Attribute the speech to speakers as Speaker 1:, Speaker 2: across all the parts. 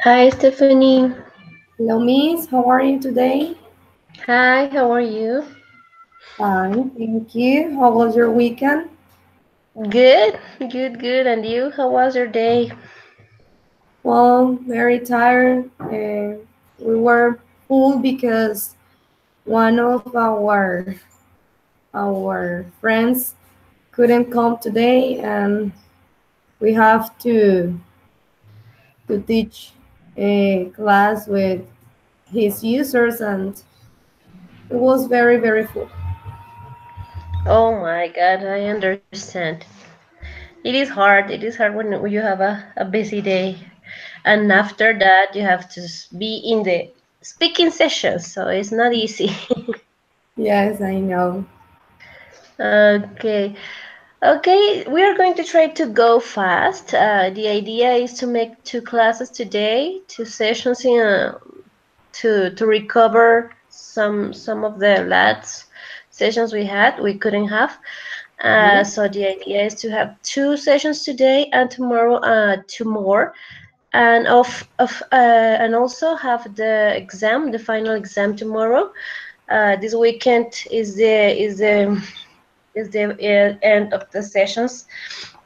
Speaker 1: Hi, Stephanie.
Speaker 2: Hello, Miss. How are you today?
Speaker 1: Hi, how are you?
Speaker 2: Fine, thank you. How was your weekend?
Speaker 1: Good, good, good. And you? How was your day?
Speaker 2: Well, very tired. We were full because one of our friends couldn't come today, and we have to teach a class with his users, and it was very full.
Speaker 1: Oh my God, I understand. It is hard. It is hard when you have a busy day. And after that, you have to be in the speaking session. So it's not easy.
Speaker 2: Yes, I know.
Speaker 1: Okay. Okay, we are going to try to go fast. The idea is to make two classes today, two sessions to recover some of the last sessions we couldn't have.
Speaker 2: Okay.
Speaker 1: So the idea is to have two sessions today and tomorrow two more, and and also have the exam, the final exam tomorrow. This weekend is the end of the sessions,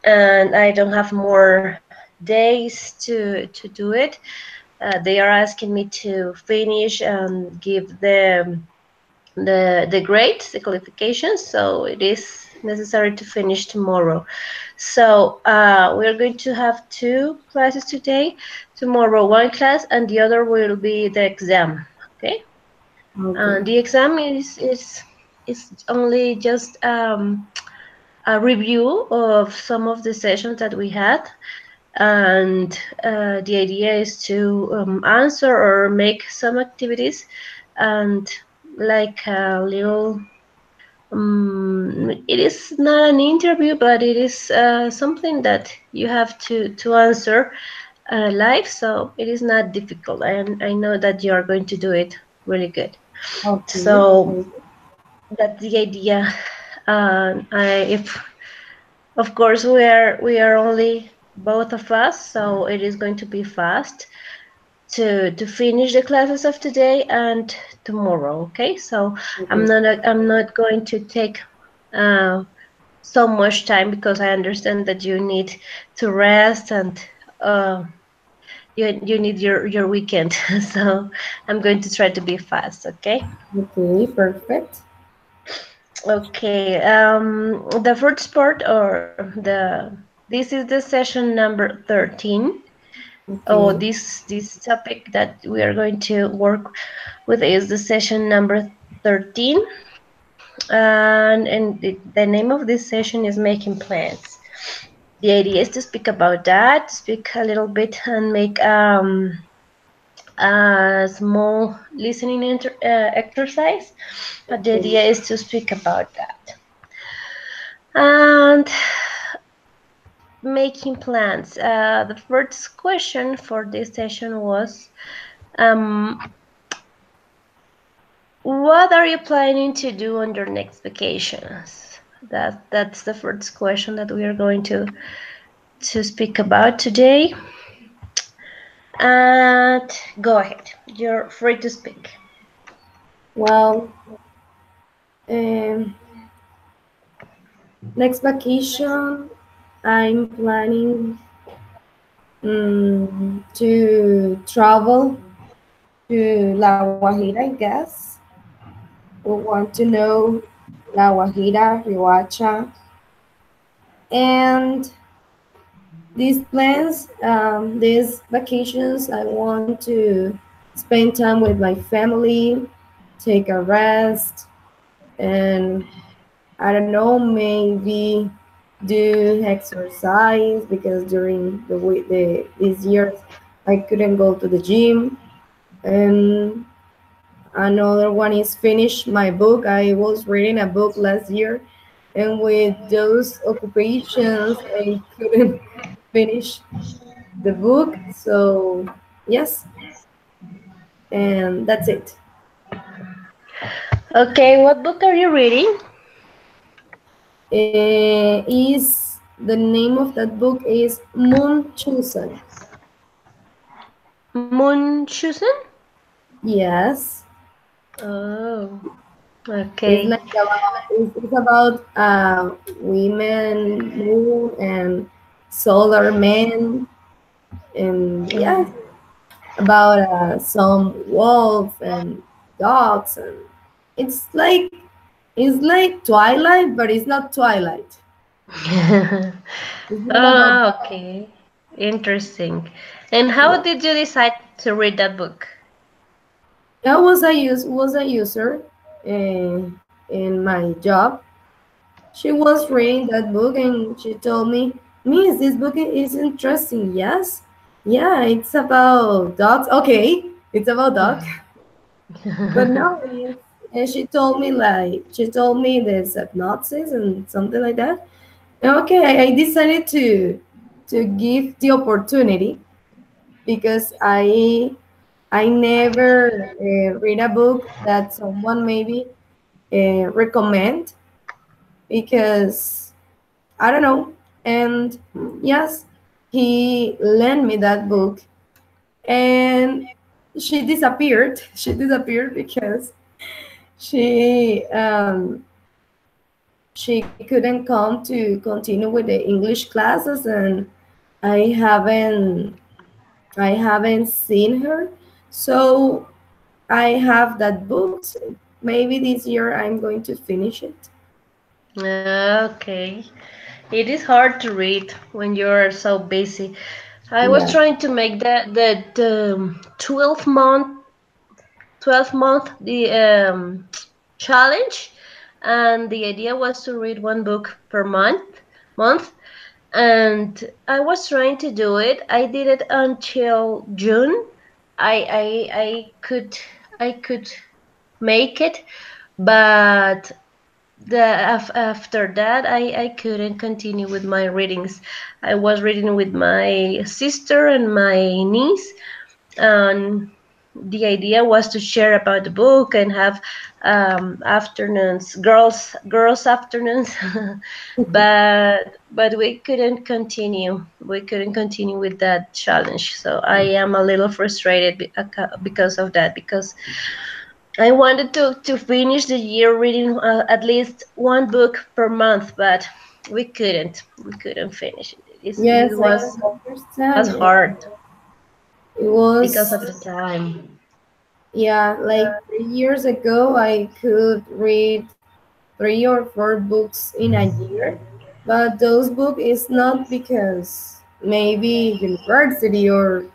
Speaker 1: and I don't have more days to do it. They are asking me to finish and give the grades, the qualifications. So it is necessary to finish tomorrow. So we're going to have two classes today. Tomorrow one class, and the other will be the exam. Okay.
Speaker 2: Okay.
Speaker 1: The exam is only just a review of some of the sessions that we had, and the idea is to answer or make some activities, and like a little it is not an interview, but it is something that you have to answer live, so it is not difficult. I know that you are going to do it really good.
Speaker 2: Okay.
Speaker 1: So that's the idea. If of course we are only both of us, so it is going to be fast to finish the classes of today and tomorrow. Okay, so
Speaker 2: Okay.
Speaker 1: I'm not going to take uh, so much time, because I understand that you need to rest, and uh, you need your weekend. So I'm going to try to be fast. Okay.
Speaker 2: Okay. Perfect.
Speaker 1: Okay. The first part, or this is the session number 13. Oh,
Speaker 2: Okay.
Speaker 1: this topic that we are going to work with is the session number 13, and the name of this session is making plans. The idea is to speak about that, speak a little bit, and make a small listening exercise. But the
Speaker 2: Okay.
Speaker 1: idea is to speak about that. And making plans. The first question for this session was, um, what are you planning to do on your next vacations? That's the first question that we are going to speak about today. And go ahead. You're free to speak.
Speaker 2: Well, um, next vacation, I'm planning to travel to La Guajira, I guess. We want to know La Guajira, Riohacha, and these plans, these vacations, I want to spend time with my family, take a rest, and I don't know, maybe do exercise because during the week, these years, I couldn't go to the gym. And another one is finish my book. I was reading a book last year, and with those occupations, I couldn't finish the book. So yes, and that's it.
Speaker 1: Okay, what book are you reading?
Speaker 2: Is the name of that book is Moon Chosen.
Speaker 1: Munchausen?
Speaker 2: Yes,
Speaker 1: Oh,
Speaker 2: it's
Speaker 1: okay.
Speaker 2: like it's about women, moon, and solar man, and yes, about some wolf and dogs, and it's like it's like Twilight, but it's not Twilight. It's not about.
Speaker 1: Oh, okay. Interesting. And how
Speaker 2: Yeah.
Speaker 1: did you decide to read that book?
Speaker 2: I was a user in my job. She was reading that book and she told me, Miss, this book is interesting. Yes, yeah, it's about dogs. Okay, it's about dogs, but no, it's, and she told me there's hypnosis and something like that. And okay, I decided to give the opportunity because I never read a book that someone maybe recommend because I don't know. And yes, he lent me that book, and she disappeared. She disappeared because she she couldn't come to continue with the English classes, and I haven't I haven't seen her. So I have that book. Maybe this year I'm going to finish it.
Speaker 1: Okay. It is hard to read when you're so busy. I was
Speaker 2: Yeah.
Speaker 1: trying to make the 12 month the challenge, and the idea was to read one book per month, and I was trying to do it. I did it until June. I could make it, but after that I couldn't continue with my readings. I was reading with my sister and my niece, and the idea was to share about the book and have afternoons, girls afternoons. But we couldn't continue with that challenge, so I am a little frustrated because of that, because I wanted to finish the year reading at least one book per month, but we couldn't finish it. It
Speaker 2: Yes, I
Speaker 1: was
Speaker 2: understand.
Speaker 1: hard
Speaker 2: It
Speaker 1: because
Speaker 2: was,
Speaker 1: of the time.
Speaker 2: yeah, like 3 years ago, I could read 3 or 4 books in a year, but those book is not because maybe university or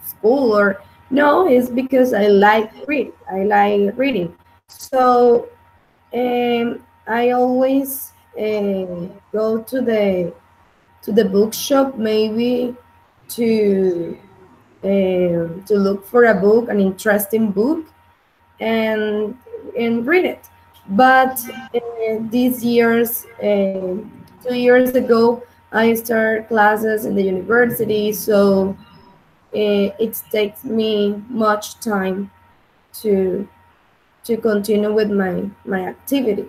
Speaker 2: school or no, it's because I like reading. So I always go to the bookshop maybe to to look for a book, an interesting book, and and read it. But these years, 2 years ago, I started classes in the university, so it takes me much time to to continue with my activity.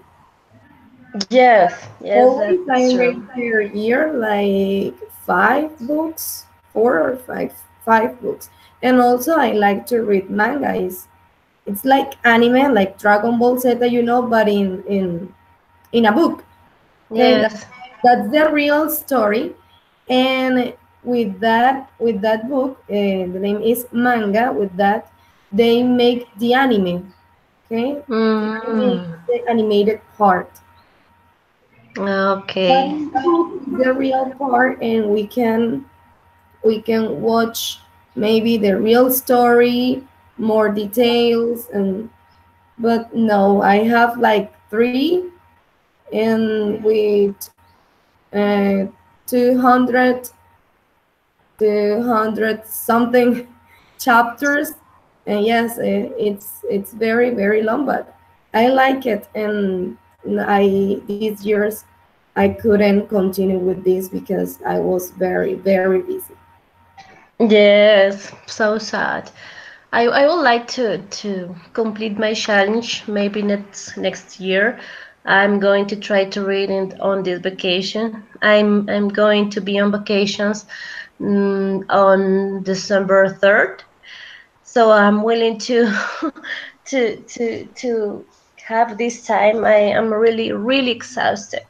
Speaker 1: Yes,
Speaker 2: Always
Speaker 1: that's
Speaker 2: I
Speaker 1: true.
Speaker 2: read per year like 5 books, 4 or 5 books. And also I like to read manga. It's like anime, like Dragon Ball Z, but in a book. Okay,
Speaker 1: Yes.
Speaker 2: that's the real story. And with that book, the name is manga. With that, they make the anime. Okay, the anime,
Speaker 1: Mm,
Speaker 2: the animated part. But
Speaker 1: okay.
Speaker 2: in the book is the real part, and we can watch maybe the real story, more details, and but no, I have like three, and with uh, 200 something chapters, and yes, it's very very long, but I like it, and I these years I couldn't continue with this because I was very very busy.
Speaker 1: Yes, so sad. I would like to complete my challenge maybe next year. I'm going to try to read it on this vacation. I'm going to be on vacations on December 3rd. So I'm willing to to have this time. I am really exhausted,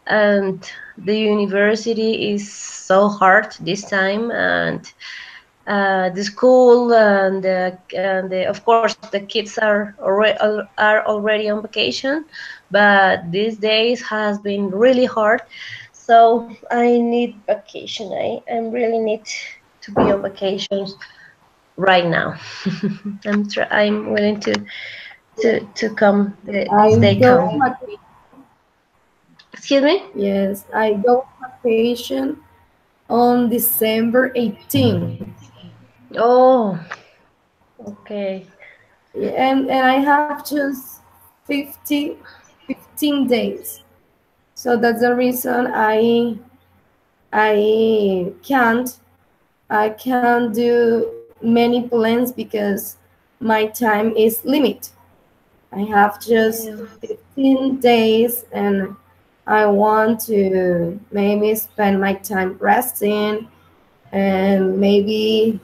Speaker 1: and the university is so hard this time, and the school and of course the kids are already on vacation, but these days has been really hard. So I need vacation. I really need to be on vacations right now. I'm willing to come this
Speaker 2: I
Speaker 1: day
Speaker 2: go
Speaker 1: come.
Speaker 2: on vacation.
Speaker 1: Excuse me.
Speaker 2: Yes, I go on vacation on December 18th.
Speaker 1: Oh, okay.
Speaker 2: And I have just 50, 15 days. So that's the reason I can't do many plans because my time is limit. I have just
Speaker 1: Yeah.
Speaker 2: 15 days and I want to maybe spend my time resting and maybe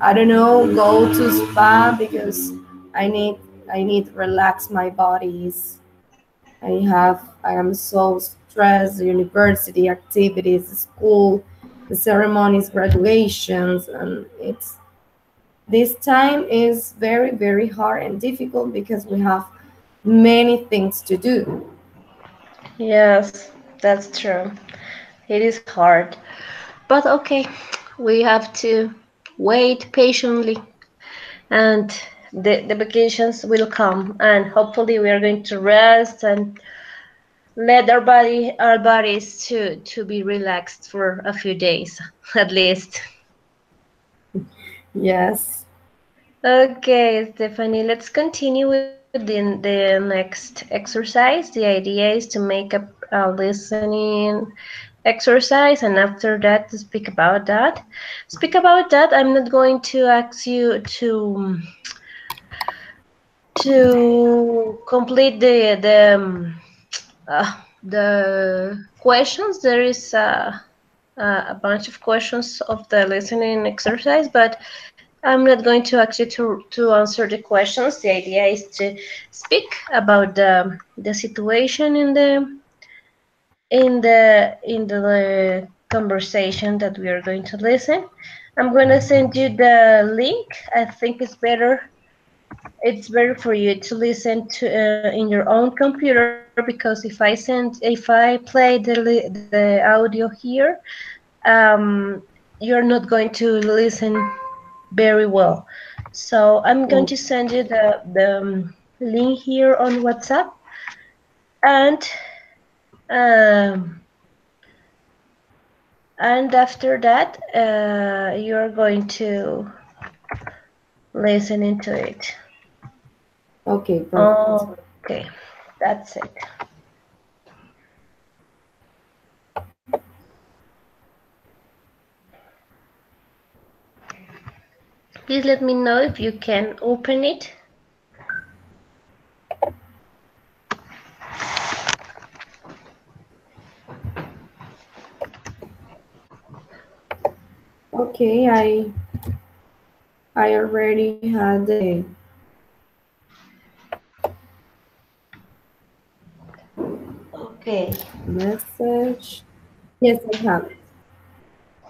Speaker 2: I don't know, go to spa because I need I need to relax my bodies. I am so stressed, university activities, school, the ceremonies, graduations, and it's this time is very, very hard and difficult because we have many things to do.
Speaker 1: Yes, that's true. It is hard. But okay, we have to wait patiently, and the vacations will come, and hopefully we are going to rest and let our bodies to be relaxed for a few days at least.
Speaker 2: Yes.
Speaker 1: Okay, Stephanie, let's continue with the next exercise. The idea is to make a listening exercise, and after that, to speak about that. Speak about that. I'm not going to ask you to complete the questions. There is a bunch of questions of the listening exercise, but I'm not going to ask you to answer the questions. The idea is to speak about the situation in the conversation that we are going to listen. I'm going to send you the link. I think it's better for you to listen to in your own computer, because if I play the audio here, um, you're not going to listen very well. So I'm going
Speaker 2: Oh,
Speaker 1: to send you the link here on WhatsApp, and um, and after that, you're going to listen into it.
Speaker 2: okay, perfect.
Speaker 1: Okay, that's it. Please let me know if you can open it.
Speaker 2: Okay, I already had the
Speaker 1: Okay.
Speaker 2: message. Yes, I have it.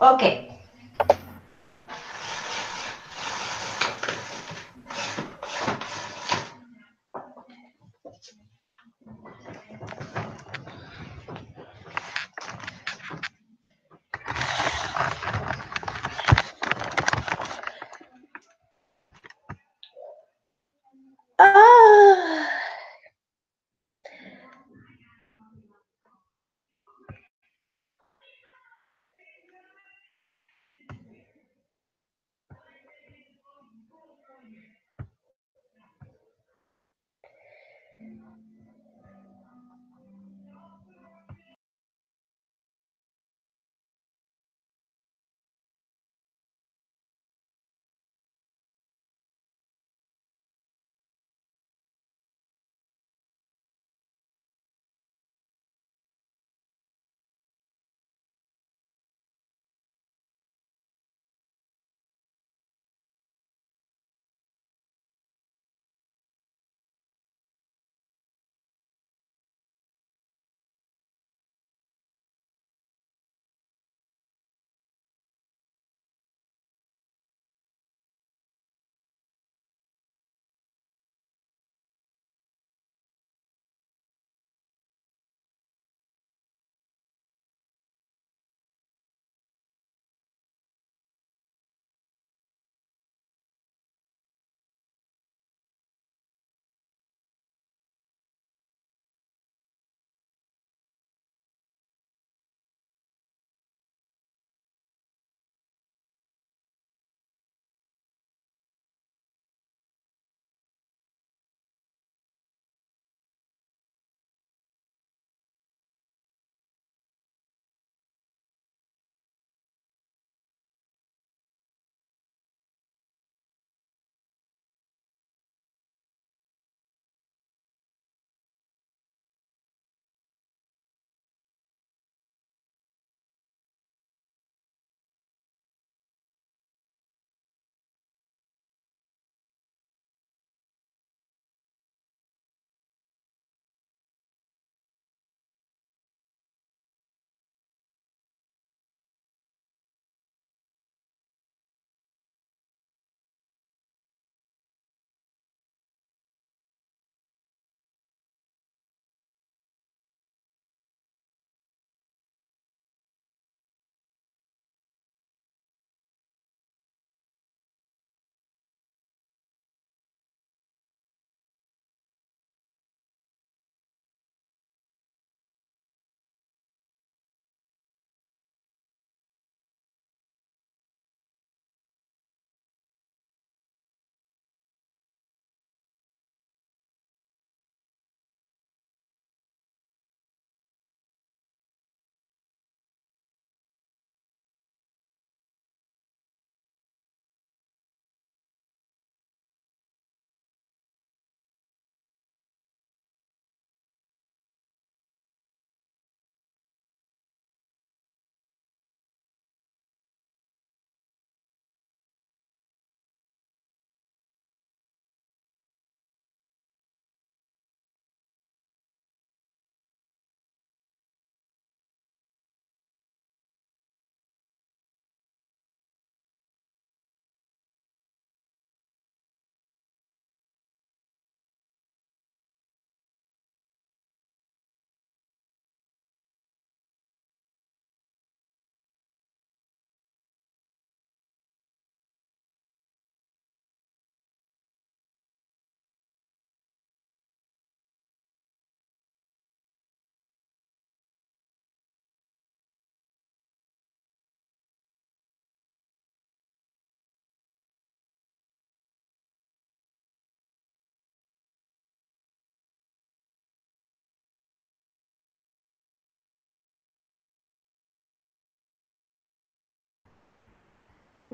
Speaker 1: Okay. Ah,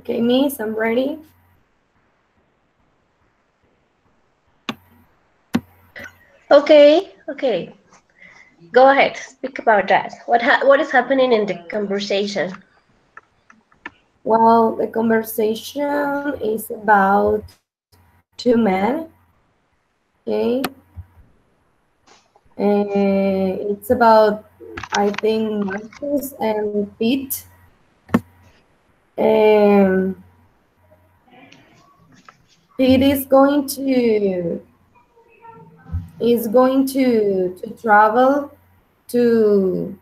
Speaker 2: Okay, Miss, I'm ready.
Speaker 1: Okay, okay. Go ahead. Speak about that. What is happening in the conversation?
Speaker 2: Well, the conversation is about two men, okay? It's about, I think, Marcus and Pete. Um, Pete is going to travel to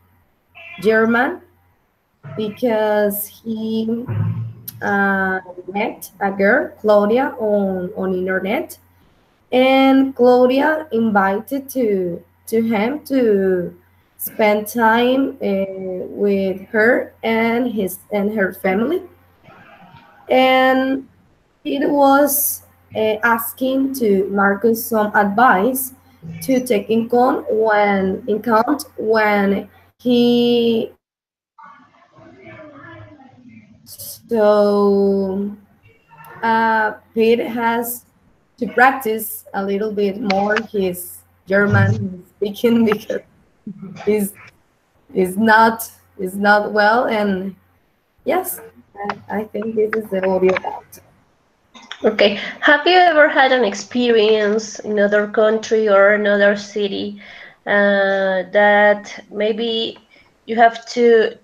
Speaker 2: German because he uh, met a girl, Claudia, on internet, and Claudia invited to him to spend time with her and his and her family, and it was asking to Marcus some advice to take in count when he traveled. So Pete has to practice a little bit more his German speaking because he's is not is not well, and yes, I think this is the audio about.
Speaker 1: Okay. Have you ever had an experience in another country or another city that maybe you have to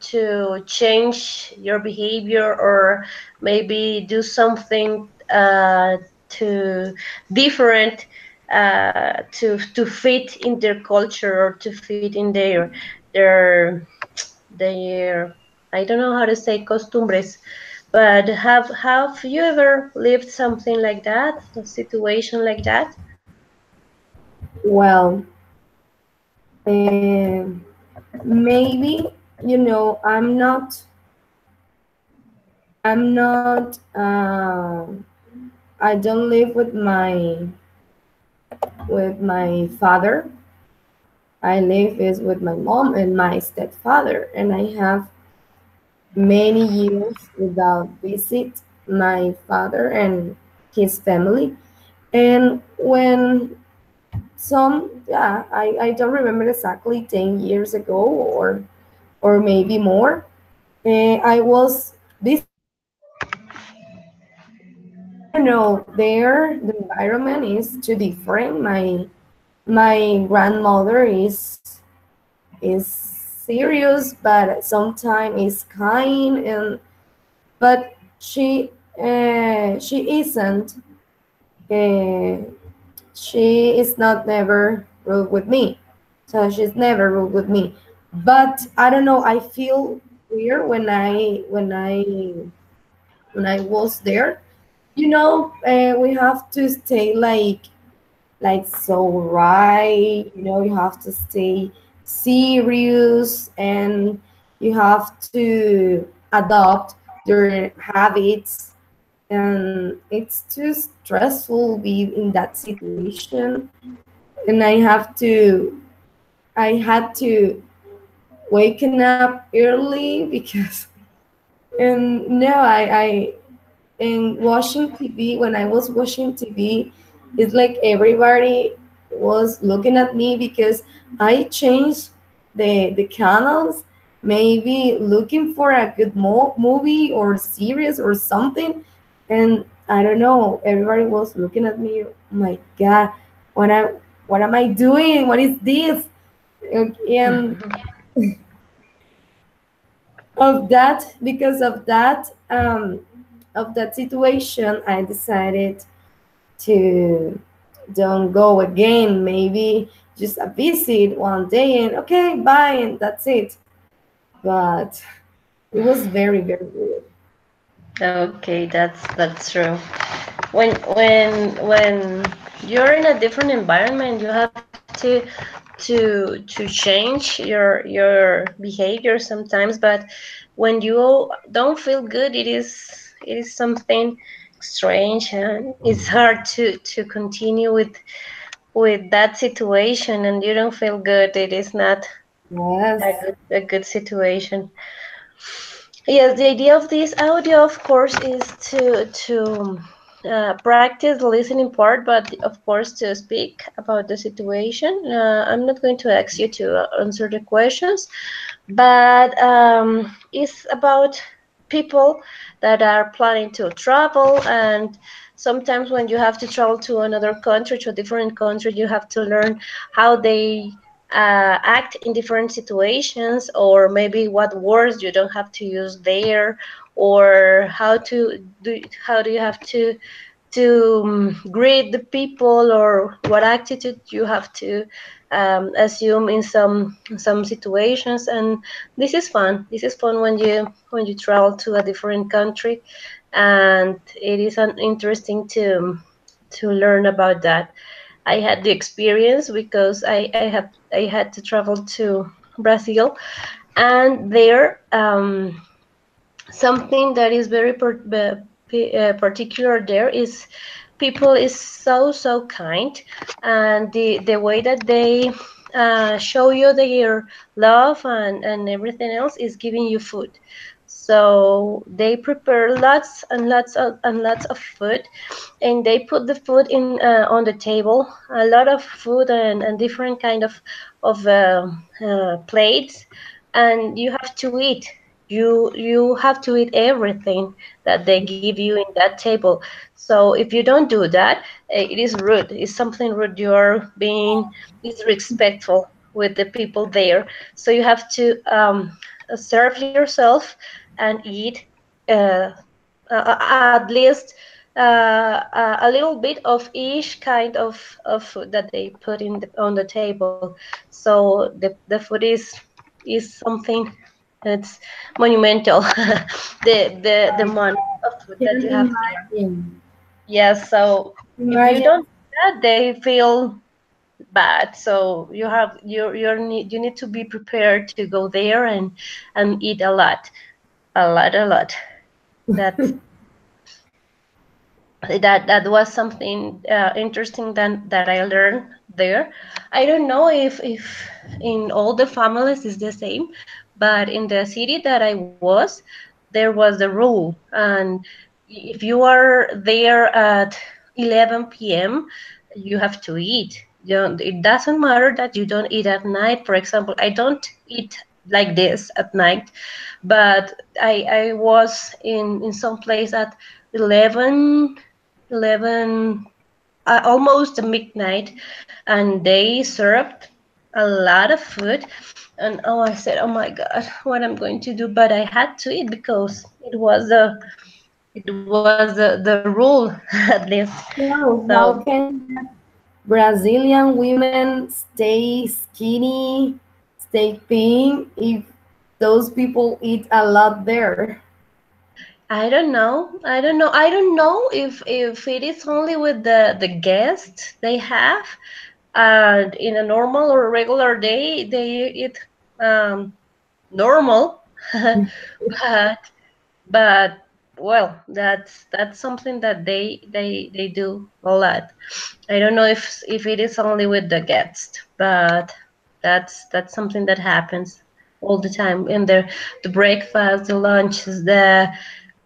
Speaker 1: change your behavior or maybe do something to different to fit in their culture or to fit in their I don't know how to say costumbres, but have you ever lived something like that, a situation like that?
Speaker 2: Well, maybe, I'm not I don't live with my father. I live is with my mom and my stepfather, and I have many years without visit my father and his family. And when some, yeah, I don't remember exactly 10 years ago, or maybe more, I was visiting them. And there the environment is too different. My grandmother is serious, but sometimes is kind, and but she isn't. Uh, she is not never rude with me, so she's never rude with me. But I don't know. I feel weird when I was there. We have to stay like so right. You have to stay serious, and you have to adopt their habits, and it's too stressful be in that situation. And I had to waken up early because and no I and watching TV, when I was watching TV, it's like everybody was looking at me because I changed the canals, maybe looking for a good movie or series or something, and I don't know. Everybody was looking at me. Oh my God, what I what am I doing? What is this? And because of that situation, I decided to don't go again. Maybe just a visit one day and okay, bye, and that's it. But it was very, very weird.
Speaker 1: Okay, that's true. When you're in a different environment, you have to change your behavior sometimes. But when you don't feel good, it is something strange, and it's hard to continue with that situation, and you don't feel good. It is not
Speaker 2: Yes.
Speaker 1: a good situation. Yes, the idea of this audio, of course, is to practice the listening part, but of course to speak about the situation. I'm not going to ask you to answer the questions, but it's about people that are planning to travel, and sometimes when you have to travel to another country, to a different country, you have to learn how they act in different situations, or maybe what words you don't have to use there, or how do you have to greet the people, or what attitude you have to assume in some situations. And this is fun. This is fun when you travel to a different country, and it is an interesting to learn about that. I had the experience because I had to travel to Brazil, and there something that is very particular there is people is so kind, and the way that they show you their love and everything else is giving you food. So they prepare lots and lots of food, and they put the food in on the table, a lot of food and different kind of plates, and you have to eat. You have to eat everything that they give you in that table. So if you don't do that, it is rude. It's something rude. You're being disrespectful with the people there. So you have to serve yourself and eat uh, at least a little bit of each kind of food that they put on the table. So the food is something that's monumental. The
Speaker 2: I
Speaker 1: amount of food that
Speaker 2: can
Speaker 1: you have there.
Speaker 2: imagine.
Speaker 1: Yes, so if you
Speaker 2: Imagine.
Speaker 1: don't do that, they feel bad. So you need to be prepared to go there and eat a lot, a lot. That's that was something interesting that I learned there. I don't know if in all the families is the same, but in the city that I was, there was the rule, and if you are there at 11 p.m., you have to eat. It doesn't matter that you don't eat at night. For example, I don't eat like this at night, but I was in some place at 11 almost midnight, and they served a lot of food. And oh, I said, oh my god, what I'm going to do? But I had to eat because it was the rule at least.
Speaker 2: So,
Speaker 1: So
Speaker 2: how can Brazilian women stay skinny, stay thin if those people eat a lot there?
Speaker 1: I don't know if it is only with the guests they have, and in a normal or regular day they eat normal. but but well, that's something that they do a lot. I don't know if it is only with the guests, but that's something that happens all the time in the breakfast, the lunches, the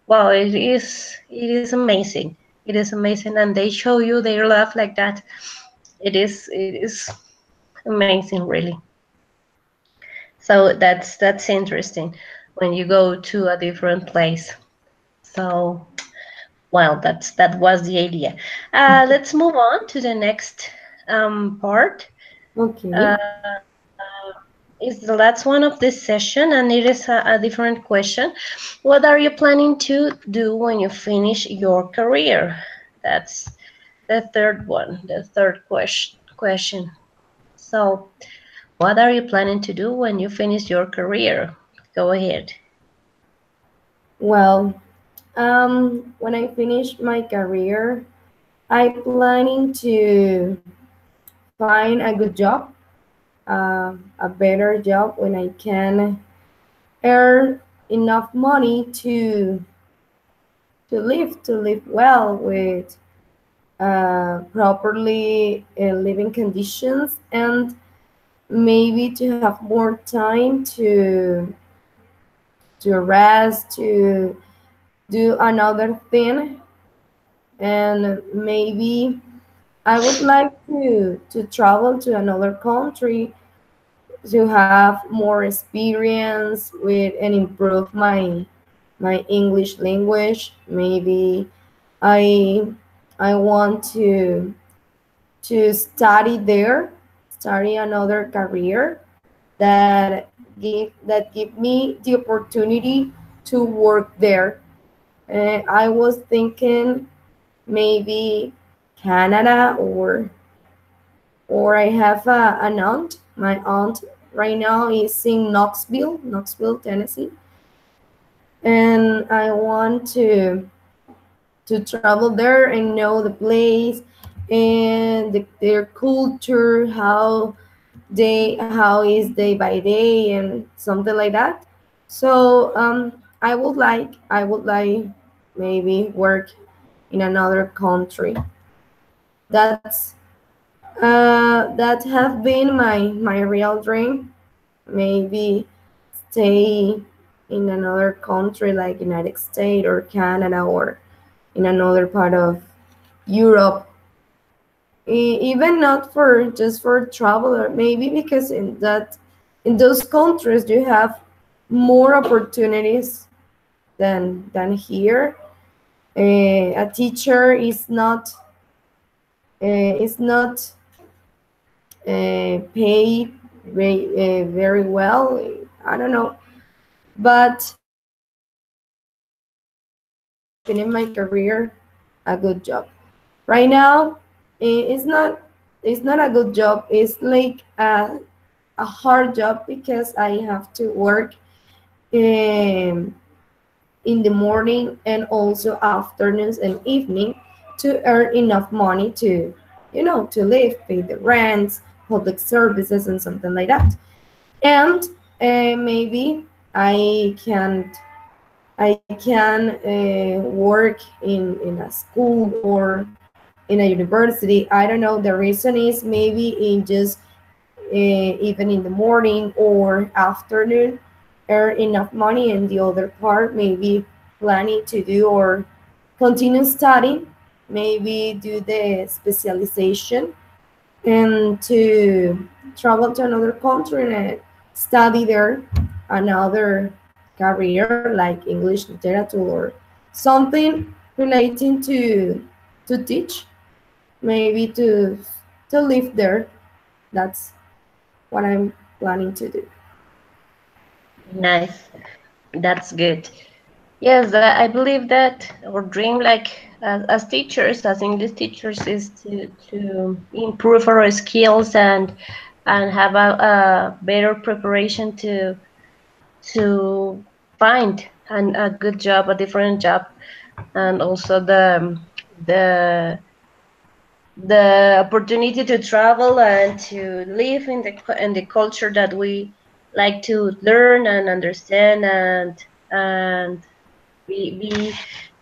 Speaker 1: wow, it is amazing. It is amazing, and they show you their love like that. It is amazing, really. So that's interesting when you go to a different place. So well, that was the idea. Let's move on to the next part.
Speaker 2: Okay.
Speaker 1: Uh, is the last one of this session, and it is a different question. What are you planning to do when you finish your career? That's the third one, the third question. So, what are you planning to do when you finish your career? Go ahead.
Speaker 2: Well, when I finish my career, I planning to find a good job, a better job when I can earn enough money to live well with properly living conditions, and maybe to have more time rest, to do another thing, and maybe I would like to travel to another country to have more experience with and improve my English language. Maybe I I want to study there, study another career that give me the opportunity to work there. I was thinking maybe Canada, or I have an aunt. My aunt right now is in Knoxville, Tennessee, and I want to travel there and know the place and their culture, how is day by day and something like that. So I would like maybe work in another country. That have been my real dream. Maybe stay in another country like United States or Canada, or in another part of Europe. Even not for just for travel, or maybe because in those countries you have more opportunities than here. A teacher is not paid very well. I don't know, but finish my career a good job. Right now, it's not a good job. It's like a hard job because I have to work um, in the morning and also afternoons and evening to earn enough money to live, pay the rents, public services, and something like that. And maybe I can work in a school or in a university. I don't know. The reason is maybe in just even in the morning or afternoon, earn enough money, and the other part maybe planning to do or continue studying, maybe do the specialization, and to travel to another country and study there another career like English literature or something relating to teach, maybe to live there. That's what I'm planning to do.
Speaker 1: Nice. That's good. Yes, I believe that our dream, like as teachers, as English teachers, is to improve our skills and have a better preparation to find a good job, a different job, and also the the opportunity to travel and to live in the culture that we like to learn and understand and be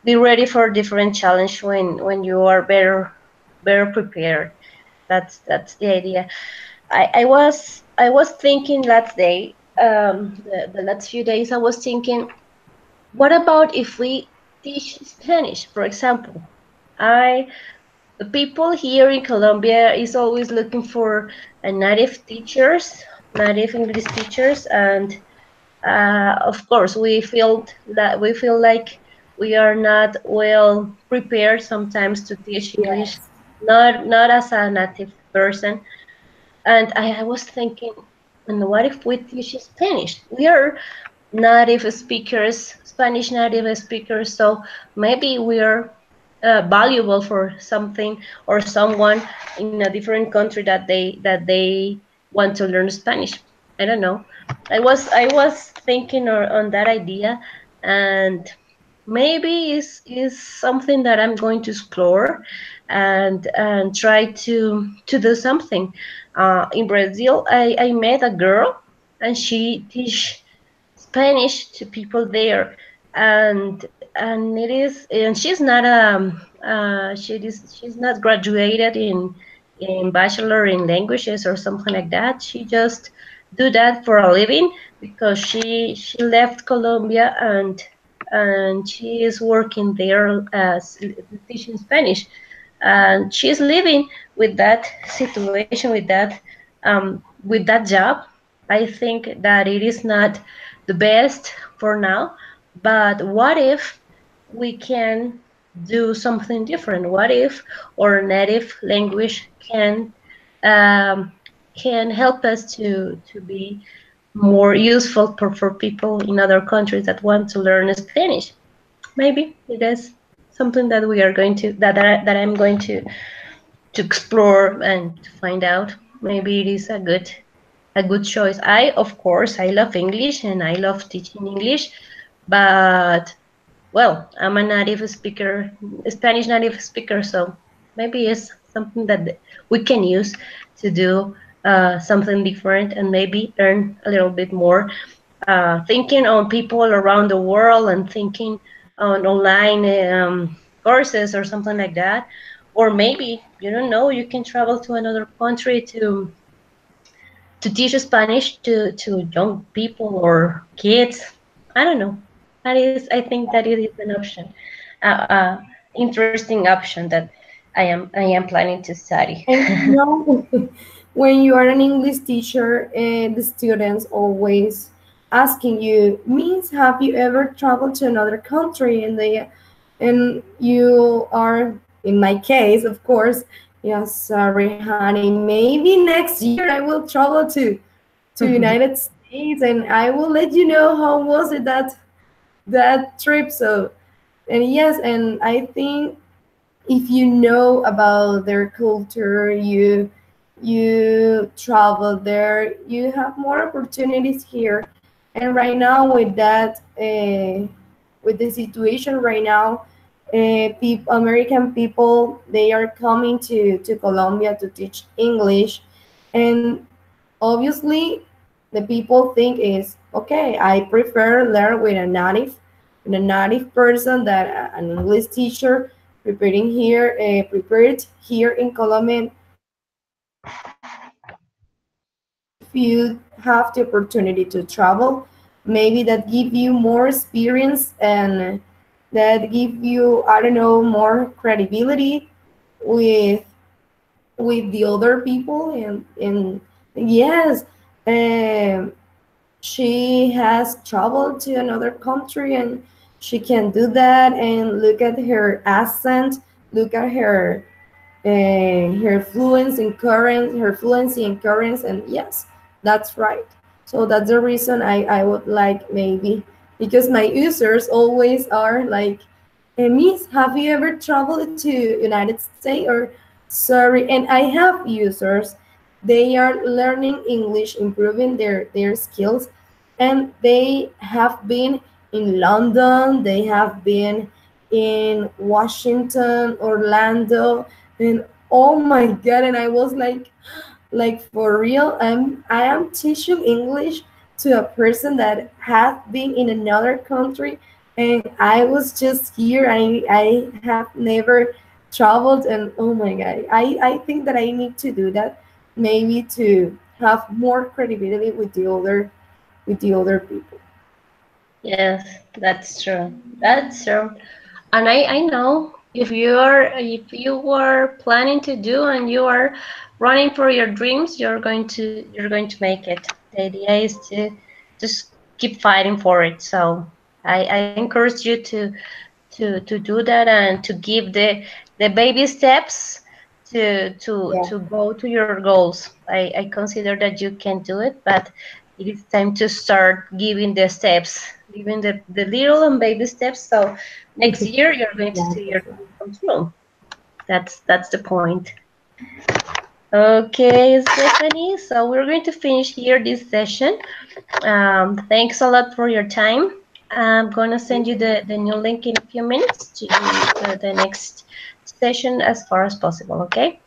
Speaker 1: be ready for different challenge when you are better prepared. That's the idea. I was thinking last day, the last few days I was thinking, what about if we teach Spanish, for example? I The people here in Colombia is always looking for native teachers, native English teachers, and of course we feel like we are not well prepared sometimes to teach English,
Speaker 2: Yes.
Speaker 1: not as a native person. And I was thinking, and what if we teach Spanish? We are native speakers, Spanish native speakers, so maybe we are valuable for something or someone in a different country that they want to learn Spanish. I don't know. I was thinking on that idea, and maybe is something that I'm going to explore and try to do something. In Brazil, I met a girl, and she teach Spanish to people there, and she's not she's not graduated in bachelor in languages or something like that. She just do that for a living, because she left Colombia and she is working there as teaching Spanish, and she's living with that situation, with that job. I think that it is not the best for now, but what if we can do something different? What if our native language um, can help us to be more useful for people in other countries that want to learn Spanish? Maybe it is something that we are going to that I'm going to explore and to find out. Maybe it is a good choice. I, of course, I love English and I love teaching English, but well, I'm a native speaker, Spanish native speaker, so maybe it's something that we can use to do something different and maybe earn a little bit more. Thinking on people around the world and thinking on online courses or something like that. Or maybe, you don't know, you can travel to another country to teach Spanish to young people or kids. I don't know. That is, I think that it is an option, interesting option that I am planning to study.
Speaker 2: And when you are an English teacher, the students always asking you, means have you ever traveled to another country? And you are, in my case, of course, yes, sorry, honey, maybe next year I will travel to United States, and I will let you know how was it that trip. So, and yes, and I think if you know about their culture, you travel there, you have more opportunities here. And right now with that, with the situation right now, American people, they are coming to Colombia to teach English, and obviously the people think is okay, I prefer learn with a native person that an English teacher prepared here in Colombia. If you have the opportunity to travel, maybe that give you more experience and that give you, I don't know, more credibility with the other people. And yes, um, she has traveled to another country and she can do that, and look at her accent, look at her fluency in currents, and yes, that's right. So that's the reason I would like, maybe because my users always are like, Miss, have you ever traveled to United States? Or sorry, and I have users, they are learning English, improving their skills, and they have been in London, they have been in Washington, Orlando, and oh my god, and I was like for real, I am teaching English to a person that has been in another country, and I was just here. I have never traveled, and oh my god, I think that I need to do that, maybe to have more credibility with the other people.
Speaker 1: Yes, that's true. That's true. And I know if you are planning to do and you are running for your dreams, you're going to make it. The idea is to just keep fighting for it. So I encourage you to do that and to give the baby steps to
Speaker 2: Yeah.
Speaker 1: go to your goals. I consider that you can do it, but it is time to start giving the steps, giving the little and baby steps. So next year you're going to
Speaker 2: Yeah,
Speaker 1: see
Speaker 2: for
Speaker 1: your
Speaker 2: sure.
Speaker 1: dream come true. That's the point. Okay, Stephanie. So we're going to finish here this session. Thanks a lot for your time. I'm gonna send you the new link in a few minutes to the next session as far as possible. Okay.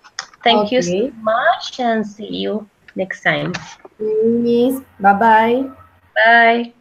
Speaker 1: Thank you so
Speaker 2: Okay.
Speaker 1: much and see you next time.
Speaker 2: Miss, bye bye.
Speaker 1: Bye.